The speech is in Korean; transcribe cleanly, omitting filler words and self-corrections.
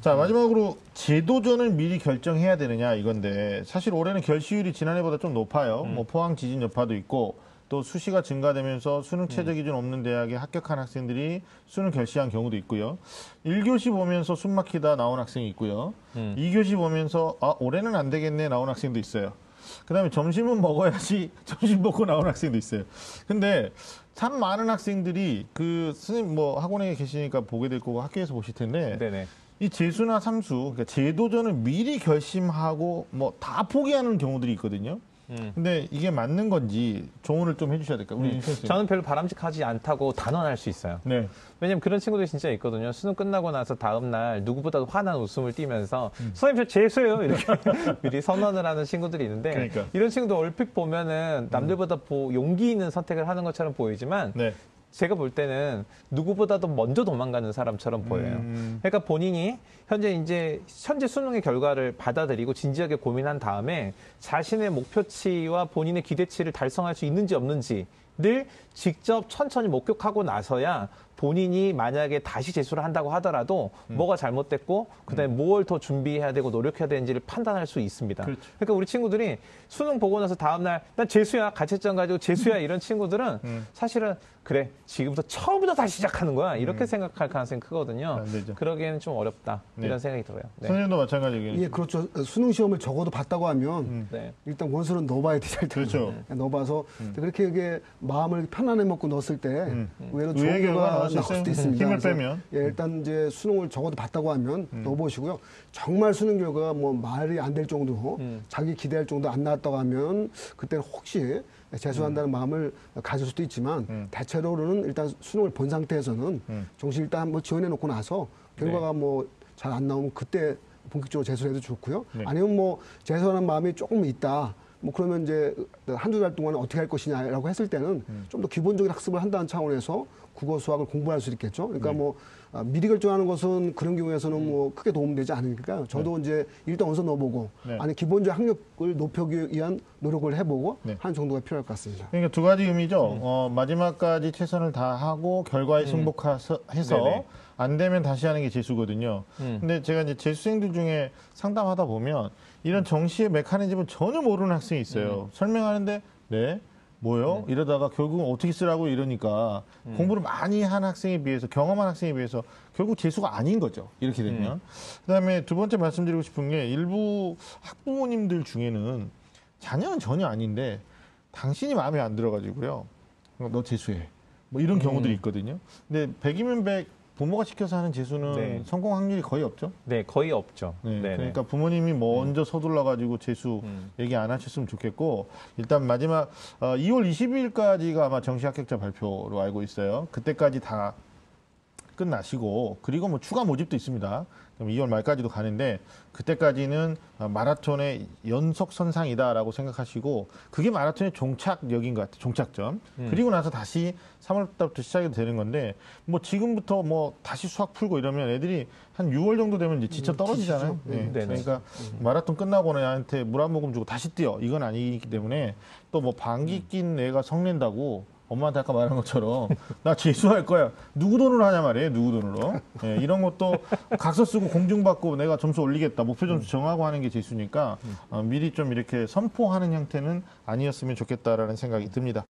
자, 마지막으로 재도전을 미리 결정해야 되느냐 이건데 사실 올해는 결시율이 지난해보다 좀 높아요. 뭐 포항 지진 여파도 있고 또 수시가 증가되면서 수능 최저 기준 없는 대학에 합격한 학생들이 수능 결시한 경우도 있고요. 1교시 보면서 숨 막히다 나온 학생이 있고요. 2교시 보면서 올해는 안 되겠네 나온 학생도 있어요. 그다음에 점심은 먹어야지 점심 먹고 나온 학생도 있어요. 근데 참 많은 학생들이 그 선생님 뭐 학원에 계시니까 보게 될 거고 학교에서 보실 텐데 네네. 이 재수나 삼수, 그러니까 재도전을 미리 결심하고 뭐 다 포기하는 경우들이 있거든요. 근데 이게 맞는 건지 조언을 좀 해주셔야 될까요? 우리 선생님. 저는 별로 바람직하지 않다고 단언할 수 있어요. 네. 왜냐면 그런 친구들이 진짜 있거든요. 수능 끝나고 나서 다음날 누구보다도 환한 웃음을 띠면서 선생님 저 재수예요 이렇게 미리 선언을 하는 친구들이 있는데 그러니까. 이런 친구들 얼핏 보면은 남들보다 용기 있는 선택을 하는 것처럼 보이지만 네. 제가 볼 때는 누구보다도 먼저 도망가는 사람처럼 보여요. 그러니까 본인이 현재 수능의 결과를 받아들이고 진지하게 고민한 다음에 자신의 목표치와 본인의 기대치를 달성할 수 있는지 없는지를 직접 천천히 목격하고 나서야 본인이 만약에 다시 재수를 한다고 하더라도 뭐가 잘못됐고 그다음에 뭘 더 준비해야 되고 노력해야 되는지를 판단할 수 있습니다. 그렇죠. 그러니까 우리 친구들이 수능 보고 나서 다음날 난 재수야 가채점 가지고 재수야 이런 친구들은 사실은 그래 지금부터 처음부터 다시 시작하는 거야 이렇게 생각할 가능성이 크거든요. 안 되죠. 그러기에는 좀 어렵다 네. 이런 생각이 들어요. 네. 선생님도 마찬가지예요. 예, 그렇죠. 수능 시험을 적어도 봤다고 하면 네. 일단 원서는 넣어봐야 되죠. 그렇죠. 넣어봐서 그렇게 이게 마음을 편안해 먹고 넣었을 때 의외로 좋은 의외의 결과가 결과가 나올 수 나올 수도 있어요. 있습니다. 힘을 그래서 빼면. 예, 일단 이제 수능을 적어도 봤다고 하면 넣어보시고요. 정말 수능 결과가 뭐 말이 안 될 정도로 자기 기대할 정도 안 나왔다고 하면 그때는 혹시 재수한다는 마음을 가질 수도 있지만 대체로는 일단 수능을 본 상태에서는 정시 일단 한번 지원해 놓고 나서 결과가 뭐 잘 안 나오면 그때 본격적으로 재수를 해도 좋고요. 네. 아니면 뭐 재수하는 마음이 조금 있다. 뭐 그러면 이제 한두 달 동안 어떻게 할 것이냐라고 했을 때는 좀 더 기본적인 학습을 한다는 차원에서 국어 수학을 공부할 수 있겠죠. 그러니까 뭐 미리 결정하는 것은 그런 경우에서는 뭐 크게 도움되지 않으니까 저도 이제 일단 원서 넣어보고 아니 기본적 학력을 높이기 위한 노력을 해보고 하는 정도가 필요할 것 같습니다. 그러니까 두 가지 의미죠. 마지막까지 최선을 다하고 결과에 승복해서 네네. 안 되면 다시 하는 게 재수거든요. 근데 제가 이제 재수생들 중에 상담하다 보면 이런 정시의 메커니즘을 전혀 모르는 학생이 있어요. 설명하는데 네. 뭐요? 이러다가 결국은 어떻게 쓰라고 이러니까 공부를 많이 한 학생에 비해서 경험한 학생에 비해서 결국 재수가 아닌 거죠. 이렇게 되면. 그다음에 두 번째 말씀드리고 싶은 게 일부 학부모님들 중에는 자녀는 전혀 아닌데 당신이 마음에 안 들어가지고요. 너 재수해. 뭐 이런 경우들이 있거든요. 근데 100이면 100 부모가 시켜서 하는 재수는 네. 성공 확률이 거의 없죠. 네, 거의 없죠. 네, 네네. 그러니까 부모님이 먼저 서둘러가지고 재수 얘기 안 하셨으면 좋겠고 일단 마지막 2월 22일까지가 아마 정시 합격자 발표로 알고 있어요. 그때까지 다 끝나시고 그리고 뭐 추가 모집도 있습니다. 그럼 2월 말까지도 가는데 그때까지는 마라톤의 연속 선상이다라고 생각하시고 그게 마라톤의 종착역인 것 같아요. 종착점. 그리고 나서 다시 3월 달부터 시작이 되는 건데 뭐 지금부터 뭐 다시 수학 풀고 이러면 애들이 한 6월 정도 되면 이제 지쳐 떨어지잖아요. 네. 그러니까 마라톤 끝나고 나한테 물 한 모금 주고 다시 뛰어 이건 아니기 때문에 또 뭐 방귀 낀 애가 성낸다고 엄마한테 아까 말한 것처럼 나 재수할 거야. 누구 돈으로 하냐 말이에요. 누구 돈으로. 예, 이런 것도 각서 쓰고 공중받고 내가 점수 올리겠다. 목표 점수 정하고 하는 게 재수니까 미리 좀 이렇게 선포하는 형태는 아니었으면 좋겠다라는 생각이 듭니다.